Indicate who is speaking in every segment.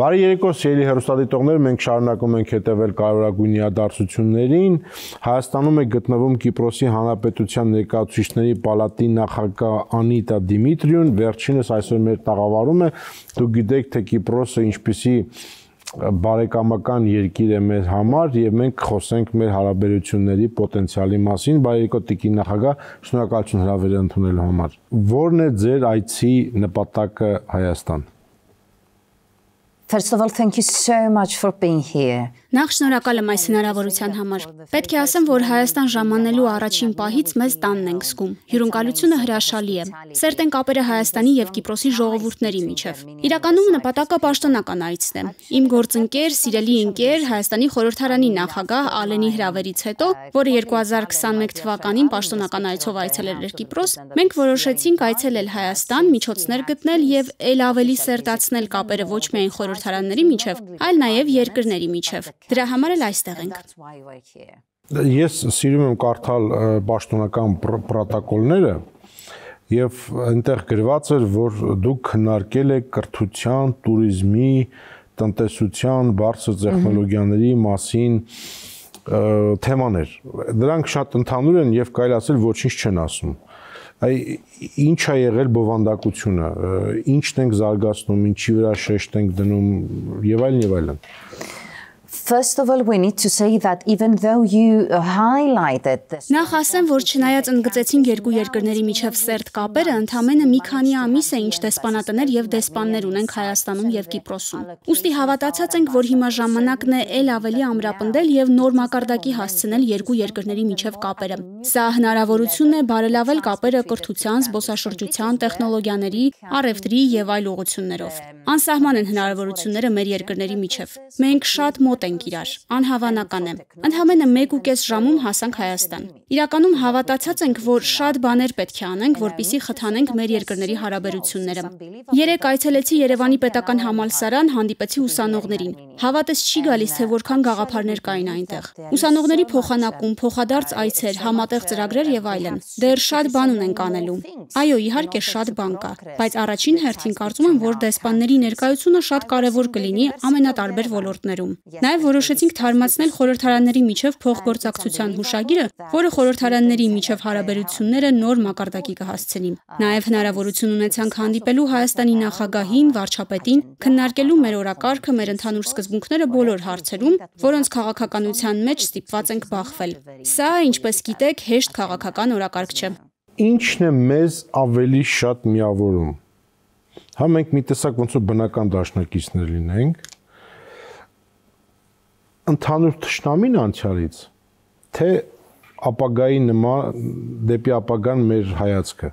Speaker 1: Բարի երեկո, սիրելի հեռուստադիտողներ, մենք շարունակում ենք հետևել կարևորագույն իրադարձություններին։ Հայաստանում է գտնվում Կիպրոսի Հանրապետության ներկայացուցիչների պալատի նախագահ Անիտա Դիմիտրիուն, վերջինս այսօր մեր տաղավարում է։ Դուք գիտեք, թե Կիպրոսը ինչպիսի բարեկամական երկիր է մեր համար եւ մենք խոսենք մեր հարաբերությունների պոտենցիալի մասին։ Բարի երեկո, տիկին նախագահ, շնորհակալություն հրավերը ընդունելու համար։ Որն է ձեր այցի նպատակը Հայաստան?
Speaker 2: First of all, thank you so much for being here.
Speaker 3: Նախ շնորհակալ եմ այս հնարավորության համար։ Պետք է ասեմ, որ Հայաստան ժամանելու առաջին պահից մեզ տանն ենք զգում։ Հյուրընկալությունը հրաշալի է։ Սերտ են կապերը Հայաստանի եւ Կիպրոսի ժողովուրդների միջև։ Իրականում նպատակը պաշտոնական այցն է։ Իմ գործընկեր, սիրելի ընկեր, Հայաստանի խորհրդարանի նախագահ Ալենի հրավերից հետո, որը 2021 թվականին պաշտոնական այցով այցելել էր Կիպրոս, մենք որոշեցինք այցելել Հայաստան, միջոցներ գտնել եւ ել ավելի սերտացնել կապերը ոչ միայն խորհրդարանների միջև, այլ նաեւ երկրների միջև։ Դրա համար էլ այստեղ ենք։
Speaker 1: Ես սիրում եմ կարդալ պաշտոնական պրոտոկոլները եւ այնտեղ գրված էր, որ դուք քննարկել եք կրթության, туриզմի, տնտեսության, բարձր տեխնոլոգիաների մասին թեմաներ։ Դրանք շատ ընդհանուր են եւ կարելի ասել ոչինչ չեն ասում։ Ինչ է եղել բովանդակությունը, ինչն ենք զարգացնում, ինչի վրա շեշտ ենք դնում եւ այլն եւ այլն։
Speaker 2: First of all, we need to say that even though you highlighted this.
Speaker 3: Նախ ասեմ, որ չնայած ընդգծեցին երկու երկրների միջև սերտ կապերը, ընդամենը մի քանի ամիս է ինչ դեսպանատներ եւ դեսպաններ ունենք Հայաստանում եւ Կիպրոսում։ Ոստի հավատացած ենք, որ հիմա ժամանակն է ել ավելի ամրապնդել եւ նոր մակարդակի հասցնել երկու երկրների միջև կապերը։ Սա հնարավորություն է բարելավել կապերը կրթության, զբոսաշրջության, տեխնոլոգիաների, առևտրի եւ այլ ուղղություններով։ Անսահման են հնարավորությունները մեր երկրների միջև։ Մենք շատ մոտ ենք իրար, անհավանական է։ Ընդամենը 1.5 ժամում հասանք Հայաստան։ Իրականում հավատացած ենք, որ շատ բաներ պետք է անենք, որպեսզի խթանենք մեր երկրների հարաբերությունները։ Երեկ այցելեցի Երևանի պետական համալսարան, հանդիպեցի ուսանողներին։ Հավատս չի գալիս, թե որքան գաղափարներ կային այնտեղ։ Ուսանողների փոխանակում, փոխադարձ այցեր, համատեղ ծրագրեր եւ այլն։ Դեռ շատ բան ունենք անելու։ Այո, իհարկե շատ բան կա, բայց առաջին հերթին կարծում եմ, որ դեսպանների ներկայությունը շատ կարեւոր կլինի ամենատարբեր ոլորտներում։ Նաև որոշեցինք թարմացնել խորհրդարանների միջև փոխգործակցության հուշագիրը, որը խորհրդարանների միջև հարաբերությունները նոր մակարդակի կհասցնի։ Նաև հնարավորություն ունեցանք հանդիպելու Հայաստանի նախագահին, վարչապետին, քննարկելու մեր օրակարգը, մեր ընդհանուր սկզբունքները բոլոր հարցերում, որոնց քաղաքականության մեջ ստիպված ենք բախվել։ Սա, ինչպես գիտեք, հեշտ քաղաքական օրակարգ չէ։
Speaker 1: Ինչն է մեզ ավելի շատ միավորում։ Հա մենք մի տեսակ ոնց որ բնական դաշնակիցներ լինենք, ընդհանուր թշնամին անցյալից, թե ապագայի նման դեպի ապագան մեր հայացքը։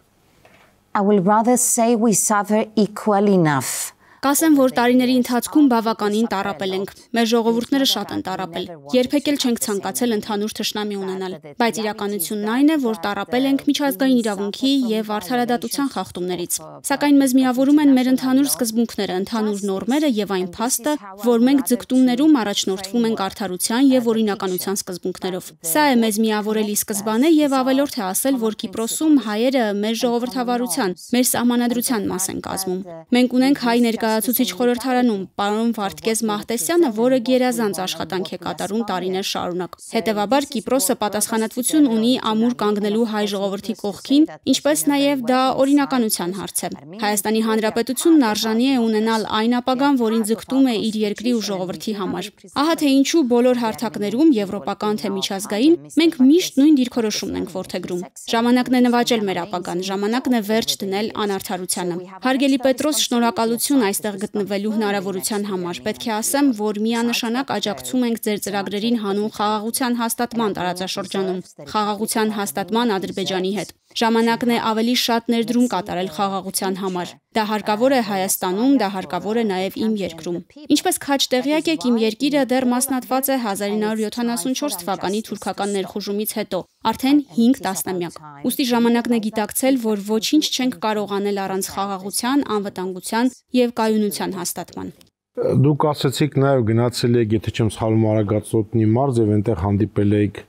Speaker 2: I will rather say we suffer equal enough.
Speaker 3: Կասեմ, որ տարիների ընթացքում բավականին տառապել ենք։ Մեր ժողովուրդները շատ են տառապել։ Երբեք էլ չենք ցանկացել ընդհանուր թշնամի ունենալ, բայց իրականությունն այն է, որ տառապել ենք միջազգային իրավունքի եւ արդարադատության խախտումներից։ Սակայն մեզ միավորում են մեր ընդհանուր սկզբունքները, ընդհանուր նորմերը եւ այն փաստը, որ մենք ձգտումներում առաջնորդվում ենք արդարության եւ օրինականության սկզբունքներով։ Սա է մեզ միավորելի սկզբանե եւ ավելորդ է ասել, որ Կիպրոսում հայերը մեր ժողովրդավարության, մեր սահմանադրության մաս են կազմում։ Մենք ունենք հայ ներկայացուցիչ խորհրդարանում պարոն Վարդգես Մահտեսյանը, որը գերազանց աշխատանք է կատարում տարիներ շարունակ։ Հետևաբար Կիպրոսը պատասխանատվություն ունի ամուր կանգնելու հայ ժողովրդի կողքին, ինչպես նաև դա օրինականության հարց է։ Հայաստանի Հանրապետությունն արժանի է ունենալ այն ապագան, որին ձգտում է իր երկրի ու ժողովրդի համար։ Ահա թե ինչու բոլոր հարթակներում, եվրոպական թե միջազգային, մենք միշտ նույն դիրքորոշումն ենք որդեգրում։ Ժամանակն է նվաճել մեր ապագան, ժամանակն է վերջ դնել անարդարությանը։ Հարգելի Պետրոս, շնորհակալություն այստեղ գտնվելու հնարավորության համար։ Պետք է ասեմ, որ միանշանակ աջակցում ենք ձեր ծրագրերին հանուն խաղաղության հաստատման տարածաշրջանում, խաղաղության հաստատման Ադրբեջանի հետ։ Ժամանակն է ավելի շատ ներդրում կատարել խաղաղության համար։ Դա հարկավոր է Հայաստանում, դա հարկավոր է նաև իմ երկրում։ Ինչպես քաջ տեղյակ եք, իմ երկիրը դեռ մասնատված է 1974 թվականի թուրքական ներխուժումից հետո, արդեն 5 տասնամյակ։ Ուստի ժամանակն է գիտակցել, որ ոչինչ չենք կարող անել առանց խաղաղության, անվտանգության եւ կայունության հաստատման։
Speaker 1: Դուք ասացիք նաև գնացել եք, եթե չեմ սխալվում, Արագածոտնի մարզ եւ այնտեղ հանդիպել եք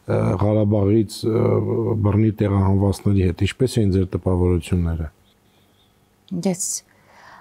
Speaker 1: Ղարաբաղից բռնի տեղահանվածների հետ։ Ինչպես էին ձեր տպավորությունները?
Speaker 2: Yes.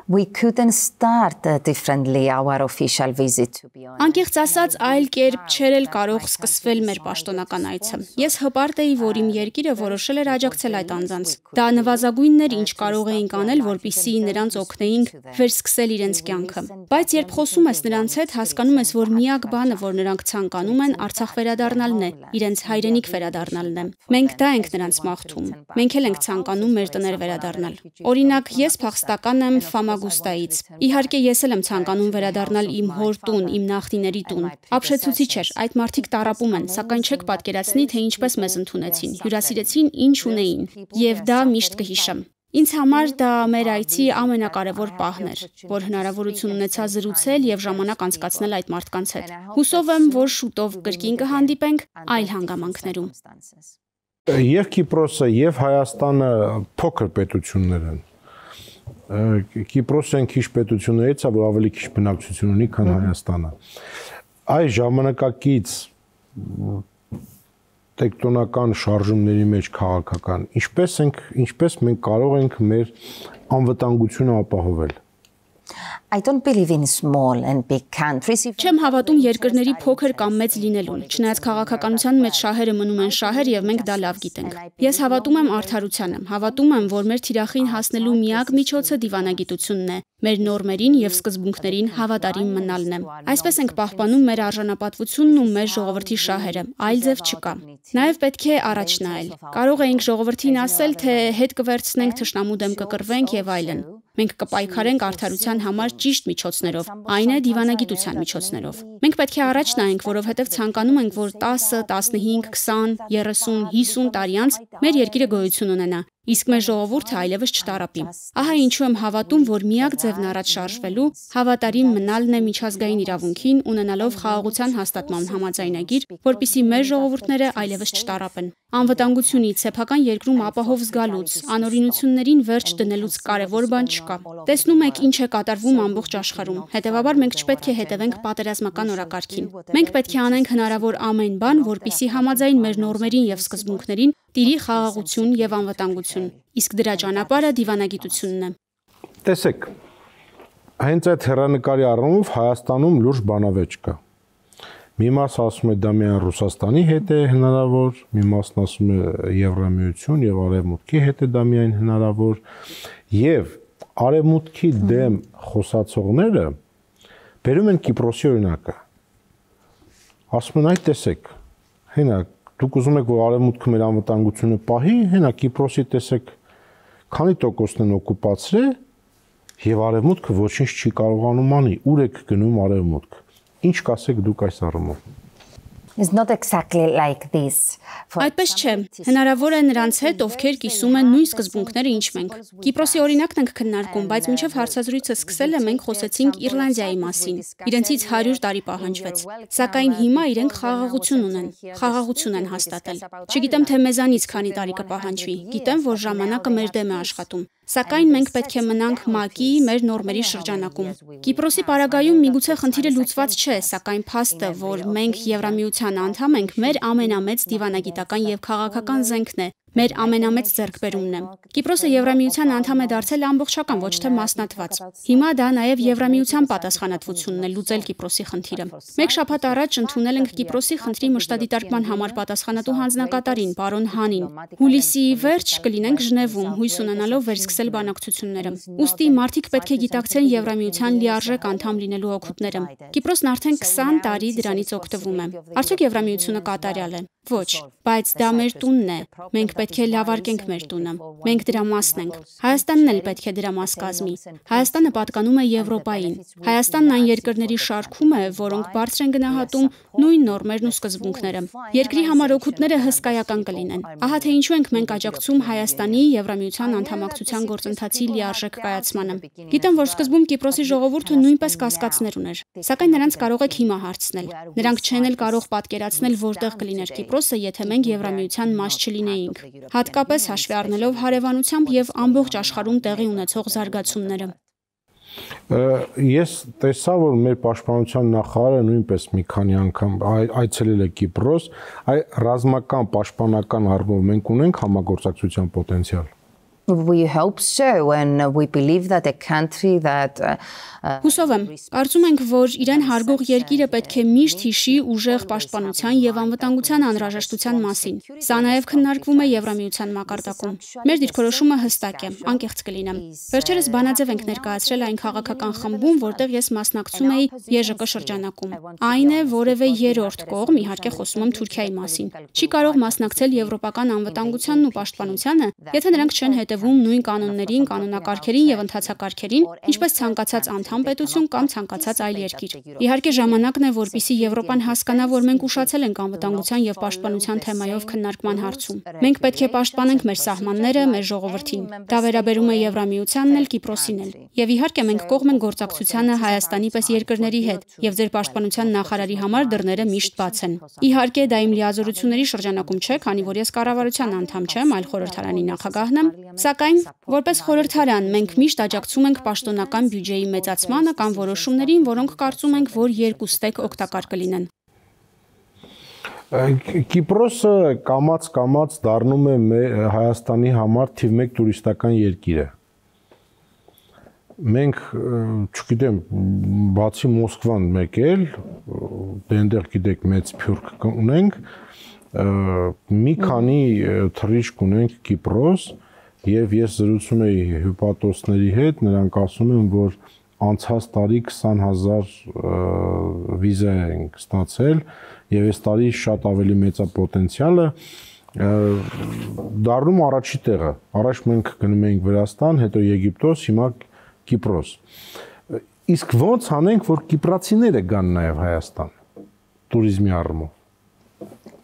Speaker 2: we couldn't start differently our official visit, to be honest.
Speaker 3: Անկեղծ ասած, այլ կերպ չէր էլ կարող սկսվել մեր պաշտոնական այցը։ Ես հպարտ էի, որ իմ երկիրը որոշել էր աջակցել այդ անձանց։ Դա նվազագույնն էր, ինչ կարող էինք անել, որպեսզի նրանց օգնեինք վերսկսել իրենց կյանքը։ Բայց երբ խոսում ես նրանց հետ, հասկանում ես, որ միակ բանը, որ նրանք ցանկանում են, Արցախ վերադառնալն է, իրենց հայրենիք վերադառնալն է։ Մենք դա ենք նրանց մաղթում։ Մենք էլ ենք ցանկանում մեր տներ վերադառնալ։ Օրինակ, ես փախստական եմ Ֆամագուստայից։ Իհարկե, ես էլ եմ ցանկանում վերադառնալ իմ հոր տուն, իմ նախնիների տուն։ Ապշեցուցիչ էր, այդ մարդիկ տառապում են, սակայն չեք պատկերացնի, թե ինչպես մեզ ընդունեցին, հյուրասիրեցին, ինչ ունեին, եւ դա միշտ կհիշեմ։ Ինձ համար դա մեր այցի ամենակարևոր պահն էր, որ հնարավորություն ունեցա զրուցել եւ ժամանակ անցկացնել այդ մարդկանց հետ։ Հուսով եմ, որ շուտով կրկին կհանդիպենք այլ հանգամանքներում։
Speaker 1: Եվ Կիպրոսը եւ Հայաստանը փոքր պետություններ են։ Կիպրոսը քիչ պետություններից է, որ ավելի քիչ բնակչություն ունի, քան Հայաստանը։ Այս ժամանակակից տեկտոնական շարժումների մեջ քաղաքական ինչպես մենք կարող ենք մեր անվտանգությունը ապահովել։
Speaker 2: I don't believe in small and big countries.
Speaker 3: Չեմ հավատում երկրների փոքր կամ մեծ լինելուն։ Չնայած քաղաքականության մեջ շահերը մնում են շահեր եւ մենք դա լավ գիտենք։ Ես հավատում եմ արդարությանը, հավատում եմ, որ մեր թիրախին հասնելու միակ միջոցը դիվանագիտությունն է, մեր նորմերին եւ սկզբունքներին հավատարիմ մնալն է։ Այսպես ենք պահպանում մեր արժանապատվությունն ու մեր ժողովրդի շահերը, այլ ձև չկա։ Նաեւ պետք է առաջ նայել։ Կարող էինք ժողովրդին ասել, թե հետ կվերցնենք, թշնամու դեմ կկռվենք եւ այլն։ Մենք կպայքարենք արդարության համար ճիշտ միջոցներով, այն է դիվանագիտության միջոցներով։ Մենք պետք է առաջ նայենք, որովհետև ցանկանում ենք, որ 10, 15, 20, 30, 50 տարի անց մեր երկիրը գոյություն ունենա, իսկ մեր ժողովուրդը այլևս չտառապի։ Ահա ինչու եմ հավատում, որ միակ ձևն առաջ շարժվելու հավատարիմ մնալն է միջազգային իրավունքին, ունենալով խաղաղության հաստատման համաձայնագիր, որպիսի մեր ժողովուրդները այլևս չտառապեն։ Անվտանգությունից, սեփական երկրում ապահով զգալուց, անօրինություններին վերջ դնելուց կարևոր բան չկա։ Տեսնում եք, ինչ է կատարվում ամբողջ աշխարհում։ Հետևաբար մենք չպետք է հետևենք պատերազմական օրակարգին։ Մենք պետք է անենք հնարավոր ամեն բան, որպիսի համաձայն մեր նորմերին եւ սկզբունքներին տիրի խաղաղություն եւ անվտանգություն։ Իսկ դրա ճանապարհը դիվանագիտությունն է։
Speaker 1: Տեսեք, հենց այդ հեռանկարի առումով Հայաստանում լուրջ բանավեճ կա։ Մի մաս ասում է դա միայն Ռուսաստանի հետ է հնարավոր, մի մասն ասում է Եվրամիություն եւ Արևմուտքի հետ է դա միայն հնարավոր, եւ Արևմուտքի դեմ խոսացողները բերում են Կիպրոսի օրինակը։ Ասում են, այ տեսեք, հենա դուք ուզում եք, որ Արևմուտքը մեր անվտանգությունը պահի, հենա Կիպրոսի տեսեք, քանի տոկոսն են օկուպացրել եւ Արևմուտքը ոչինչ չի կարողանում անի, ուր եք գնում Արևմուտք։ Ինչ կասեք դուք այս առումով։
Speaker 2: It's not exactly like this.
Speaker 3: Այդպես չէ։ Հնարավոր է նրանց հետ, ովքեր կիսում են նույն սկզբունքները, ինչ մենք։ Կիպրոսի օրինակն ենք քննարկում, բայց մինչև հարցազրույցը սկսելը մենք խոսեցինք Իռլանդիայի մասին։ Իրենցից 100 տարի պահանջվեց։ Սակայն հիմա իրենք խաղաղություն ունեն, խաղաղություն են հաստատել։ Չգիտեմ, թե մեզանից քանի տարի կպահանջվի։ Գիտեմ, որ ժամանակը մեր դեմ է աշխատում։ Սակայն մենք պետք է մնանք ՄԱԿ-ի մեր նորմերի շրջանակում։ Կիպրոսի պարագայում միգուցե խնդիրը լուծված չէ, սակայն փաստը, որ մենք Եվրամիության անդամ ենք, մեր ամենամեծ դիվանագիտական եւ քաղաքական զենքն է, մեր ամենամեծ ձեռքբերումն է։ Կիպրոսը Եվրամիության անդամ է դարձել ամբողջական, ոչ թե մասնատված։ Հիմա դա նաեւ Եվրամիության պատասխանատվությունն է լուծել Կիպրոսի խնդիրը։ Մեկ շաբաթ առաջ ընդունել ենք Կիպրոսի խնդրի մշտադիտարկման համար պատասխանատու հանձնակատարին, պարոն Հանին։ Հուլիսի վերջ կլինենք Ժնևում, հույս ունենալով վերսկսել բանակցությունները։ Ուստի մարդիկ պետք է գիտակցեն Եվրամիության լիարժեք անդամ լինելու օգուտները։ Կիպրոսն արդեն 20 տարի դրանից օգտվում է։ Արդյոք Եվրամիությունը կատարյալ է։ Ոչ, բայց դա մեր տունն է։ Մենք պետք է լավարկենք մեր տունը։ Մենք դրա մասն ենք։ Հայաստանն էլ պետք է դրա մաս կազմի։ Հայաստանը պատկանում է Եվրոպային։ Հայաստանն այն երկրների շարքում է, որոնք բարձր են գնահատում նույն նորմերն ու սկզբունքները։ Երկրի համար օգուտները հսկայական կլինեն։ Ահա թե ինչու ենք մենք աջակցում Հայաստանի Եվրամիության անդամակցության գործընթացի լիարժեք կայացմանը։ Գիտեմ, որ սկզբում Կիպրոսի ժողովուրդը նույնպես կասկածներ ուներ, սակայն նրանց կարող եք հիմա հարցնել։ Նրանք չեն էլ կարող պատկերացնել, որտեղ կլիներ Կիպրոսը, եթե մենք Եվրամիության մաս չլինեինք, հատկապես հաշվի առնելով հարևանությամբ եւ ամբողջ աշխարհում տեղի ունեցող զարգացումները։
Speaker 1: Ես տեսա, որ մեր պաշտպանության նախարարը նույնպես մի քանի անգամ այցելել է Կիպրոս, այ ռազմական պաշտպանական առումով մենք ունենք համագործակցության պոտենցիալ։
Speaker 2: We hope so, and we believe that a country that
Speaker 3: Հուսով եմ, կարծում ենք, որ իրեն հարգող երկիրը պետք է միշտ հիշի ուժեղ պաշտպանության եւ անվտանգության անհրաժեշտության մասին։ Սա նաեւ քննարկվում է Եվրամիության մակարդակում։ Մեր դիրքորոշումը հստակ է, անկեղծ կլինեմ։ Վերջերս բանաձև ենք ներկայացրել այն քաղաքական խմբում, որտեղ ես մասնակցում էի ԵԺԿ շրջանակում։ Այն է որևէ երրորդ կողմ, իհարկե խոսում եմ Թուրքիայի մասին, չի կարող մասնակցել եվրոպական անվտանգությանն ու պաշտպանությանը, եթե նրանք չեն հետևում նույն կանոններին, կանոնակարգերին եւ ընթացակարգերին, ինչպես ցանկացած պետություն կամ ցանկացած այլ երկիր։ Իհարկե ժամանակն է, որպեսզի Եվրոպան հասկանա, որ մենք ուշացել ենք անվտանգության եւ պաշտպանության թեմայով քննարկման հարցում։ Մենք պետք է պաշտպանենք մեր սահմանները, մեր ժողովրդին։ Դա վերաբերում է Եվրամիությանն էլ, Կիպրոսին էլ։ Եվ իհարկե մենք կողմ ենք գործակցությանը Հայաստանի պես երկրների հետ, եւ ձեր պաշտպանության նախարարի համար դռները միշտ բաց են։ Իհարկե դա իմ լիազորությունների շրջանակում չէ, քանի որ ես կառավարության անդամ չեմ, այլ խորհրդարանի նախագահն եմ, սակայն որպես խորհրդարան մենք միշտ աջակցում ենք պաշտոնական բյուջեի մեծացմանը կամ որոշումներին, որոնք կարծում ենք, որ երկուստեք օգտակար կլինեն։
Speaker 1: Կիպրոսը կամաց դառնում է Հայաստանի համար թիվ 1 տուրիստական երկիր է։ Մենք, չգիտեմ, բացի Մոսկվան եկել, դենտեղ գիտեք մեծ փյուրք ունենք, մի քանի թռիչք ունենք Կիպրոս, եւ ես զրուցում էի հյուպատոսների հետ, նրանք ասում են, որ անցած տարի 20,000 վիզա ենք ստացել եւ այս տարի շատ ավելի մեծ է պոտենցիալը դառնում առաջի տեղը։ Առաջ մենք գնում էինք Վրաստան, հետո Եգիպտոս, հիմա Կիպրոս։ Իսկ ո՞նց անենք, որ կիպրացիները գան նաեւ Հայաստան туриզմի առումով։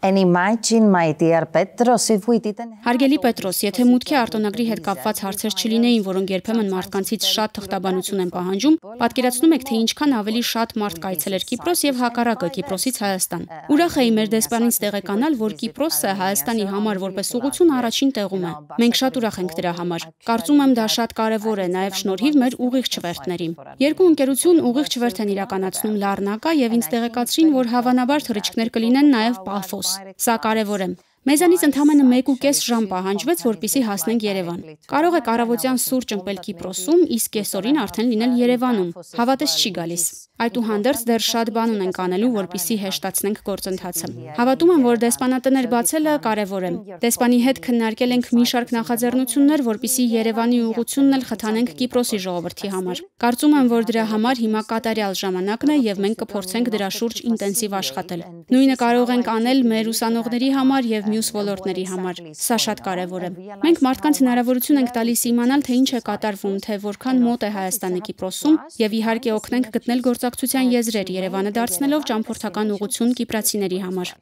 Speaker 2: And imagine, my dear Petros, if we didn't
Speaker 3: Հարգելի Պետրոս, եթե մուտքի արտոնագրի հետ կապված հարցեր չլինեին, որոնք երբեմն մարդկանցից շատ թղթաբանություն են պահանջում, պատկերացնում եք, թե ինչքան ավելի շատ մարդ կայցելեր Կիպրոս եւ հակառակը Կիպրոսից Հայաստան։ Ուրախ էի մեր դեսպանից տեղեկանալ, որ Կիպրոսը Հայաստանի համար որպես ուղղություն առաջին տեղում է։ Մենք շատ ուրախ ենք դրա համար։ Կարծում եմ դա շատ կարեւոր է նաեւ շնորհիվ մեր ուղիղ չվերթների։ Երկու ընկերություն ուղիղ չվերթ են իրականացնում Լառնակա եւ ինձ տեղեկացրին, որ հավանաբար թռիչքներ կլինեն նաեւ Պաֆոս։ Սա կարևոր է։ Մեզանից ընդամենը 1.5 ժամ պահանջվեց, որպեսզի հասնենք Երևան։ Կարող եք առավոտյան սուրճ ըմպել Կիպրոսում, իսկ կեսօրին արդեն լինել Երևանում։ Հավատես չի գալիս։ Այդուհանդերձ դեռ շատ բան ունենք անելու, որպեսզի հեշտացնենք գործընթացը։ Հավատում եմ, որ դեսպանատներ բացելը կարևոր է։ Դեսպանի հետ քննարկել ենք մի շարք նախաձեռնություններ, որպեսզի Երևանի ուղղությունն էլ խթանենք Կիպրոսի ժողովրդի համար։ Կարծում եմ, որ դրա համար հիմա կատարյալ ժամանակն է եւ մենք կփորձենք դրա շուրջ ինտենսիվ աշխատել։ Նույնը կարող ենք անել մեր ուսանողների համար եւ մյուս ոլորտների համար։ Սա շատ կարևոր է։ Մենք մարդկանց հնարավորություն ենք տալիս իմանալ, թե ինչ է կատարվում, թե որքան մոտ է Հայաստանը Կիպրոսում եւ իհարկե օգնենք գտնել գործակցության եզրեր, Երևանը դարձնելով ճամփորդական ուղղություն կիպրացիների համար։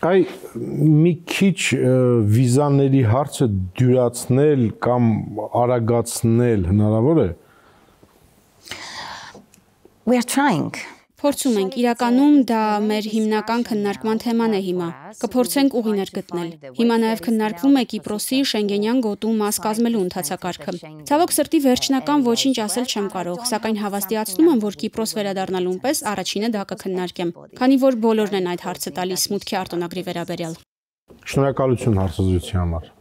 Speaker 1: Այ մի քիչ վիզաների հարցը դյուրացնել կամ արագացնել հնարավոր է։
Speaker 2: We are trying.
Speaker 3: Փորձում ենք, իրականում դա մեր հիմնական քննարկման թեման է հիմա։ Կփորձենք ուղիներ գտնել։ Հիմա նաև քննարկվում է Կիպրոսի Շենգենյան գոտու մաս կազմելու ընթացակարգը։ Ցավոք սրտի վերջնական ոչինչ ասել չեմ կարող, սակայն հավաստիացնում եմ, որ Կիպրոս վերադառնալուն պես առաջինը դա կքննարկեմ, քանի որ բոլորն են այդ հարցը տալիս մուտքի արտոնագրի վերաբերյալ։
Speaker 1: Շնորհակալություն հարցազրույցի համար։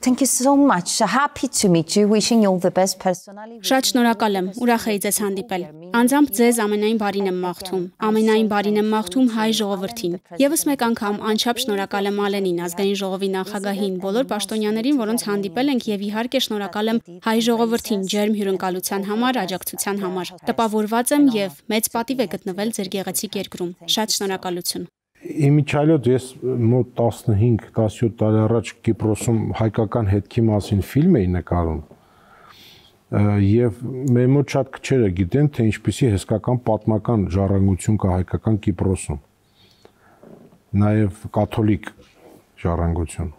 Speaker 2: Thank you so much. Happy to meet you. Wishing you all the best personally.
Speaker 3: Շատ շնորհակալ եմ։ Ուրախ էի ձեզ հանդիպել։ Անձամբ ձեզ ամենայն բարին եմ մաղթում։ Ամենայն բարին եմ մաղթում հայ ժողովրդին։ Եվս մեկ անգամ անչափ շնորհակալ եմ Ալենին, ազգային ժողովի նախագահին, բոլոր պաշտոնյաներին, որոնց հանդիպել ենք եւ իհարկե շնորհակալ եմ հայ ժողովրդին ջերմ հյուրընկալության համար, աջակցության համար։ Տպավորված եմ եւ մեծ պատիվ է գտնվել ձեր գեղեցիկ երկրում։ Շատ շնորհակալություն։
Speaker 1: Իմիջայլոց ես մոտ 15-17 տարի առաջ Կիպրոսում հայկական հետքի մասին ֆիլմ էի նկարում եւ մեր մոտ շատ քչերը գիտեն, թե ինչպիսի հսկական պատմական ժառանգություն կա հայկական Կիպրոսում, նաեւ կաթոլիկ ժառանգություն։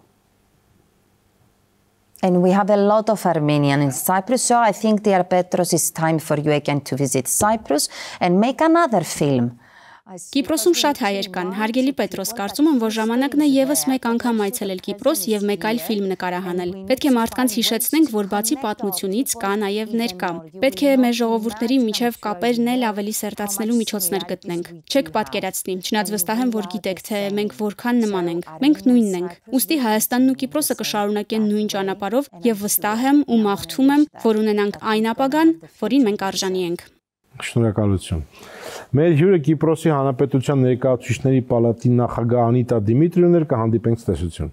Speaker 2: And we have a lot of Armenian in Cyprus, so I think, dear Petros, it's time for you again to visit Cyprus and make another film
Speaker 3: Կիպրոսում շատ հայեր կան, հարգելի Պետրոս, կարծում եմ, որ ժամանակն է եւս մեկ անգամ այցելել Կիպրոս եւ մեկ այլ ֆիլմ նկարահանել։ Պետք է մարդկանց հիշեցնենք, որ բացի պատմությունից կա նաեւ ներկա։ Պետք է մեր ժողովուրդների միջև կապերն էլ ավելի սերտացնելու միջոցներ գտնենք։ Չեք պատկերացնի, չնայած վստահ եմ, որ գիտեք, թե մենք որքան նման ենք։ Մենք նույնն ենք։ Ուստի Հայաստանն ու Կիպրոսը կշարունակեն նույն ճանապարհով եւ վստահ եմ ու մաղթում եմ, որ ունենանք այն ապագան, որին մենք արժանի ենք։
Speaker 1: Շնորհակալություն։ Մեր հյուրը Կիպրոսի Հանրապետության ներկայացուցիչների պալատի նախագահ Անիտա Դիմիտրիևն էր, կհանդիպենք ցտեսություն։